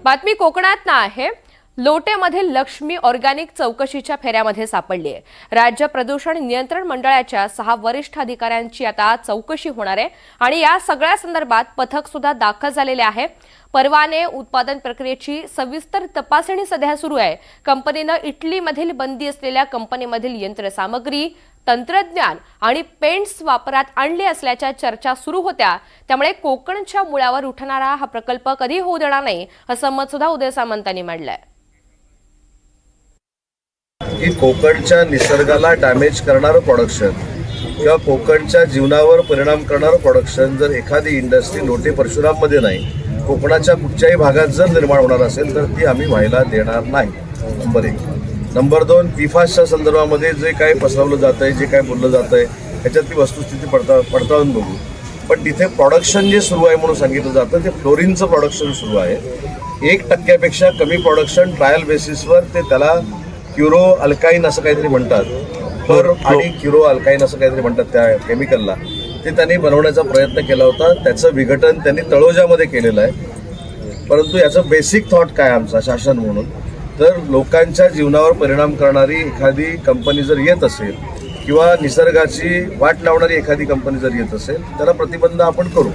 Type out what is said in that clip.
बातमी कोकणात ना आहे। लोटेमधील लक्ष्मी ऑर्गॅनिक चौकशीच्या फेऱ्यामध्ये सापडली आहे। राज्य प्रदूषण नियंत्रण मंडळाच्या 6 वरिष्ठ अधिकाऱ्यांची आता चौकशी होणार आहे आणि या सगळ्या संदर्भात पथक सुद्धा दाखल झालेले आहे। परवाने उत्पादन प्रक्रियेची सविस्तर तपासणी सध्या सुरू आहे। कंपनीने इटलीमधील बंदी असलेल्या कंपनीमधील यंत्रसामग्री, तंत्रज्ञान आणि पेंट्स वापरात आणले असल्याच्या चर्चा सुरू होत्या। त्यामुळे कोकणच्या मुळावर उठणारा हा प्रकल्प कधी होऊ देणार नाही असं मत सुद्धा उदय सामंतांनी मांडलंय। की कोकणच्या निसर्गाला डॅमेज करणारं प्रोडक्शन किंवा कोकणच्या जीवनावर परिणाम करणारं प्रोडक्शन जर एखादी इंडस्ट्री लोटे परशुराममध्ये नाही, कोकणाच्या कुठच्याही भागात जर निर्माण होणार असेल तर ती आम्ही व्हायला देणार नाही। नंबर 1। नंबर 2, PFASच्या संदर्भामध्ये जे काय पसरवलं जात आहे, जे काय बोललं जात आहे ह्याच्यातली वस्तुस्थिती पडताळून बघू। पण तिथे प्रोडक्शन जे सुरू आहे म्हणून सांगितलं जातं ते फ्लोरिनचं प्रोडक्शन सुरू आहे। 1% कमी प्रोडक्शन ट्रायल बेसिसवर ते त्याला क्युरो अल्काईन असं काहीतरी म्हणतात, आणि क्युरो अल्काईन असं काहीतरी म्हणतात त्या केमिकलला, ते त्यांनी बनवण्याचा प्रयत्न केला होता। त्याचं विघटन त्यांनी तळोजामध्ये केलेलं आहे। परंतु याचं बेसिक थॉट काय आमचा शासन म्हणून, तर लोकांच्या जीवनावर परिणाम करणारी एखादी कंपनी जर येत असेल किंवा निसर्गाची वाट लावणारी एखादी कंपनी जर येत असेल त्याला प्रतिबंध आपण करू।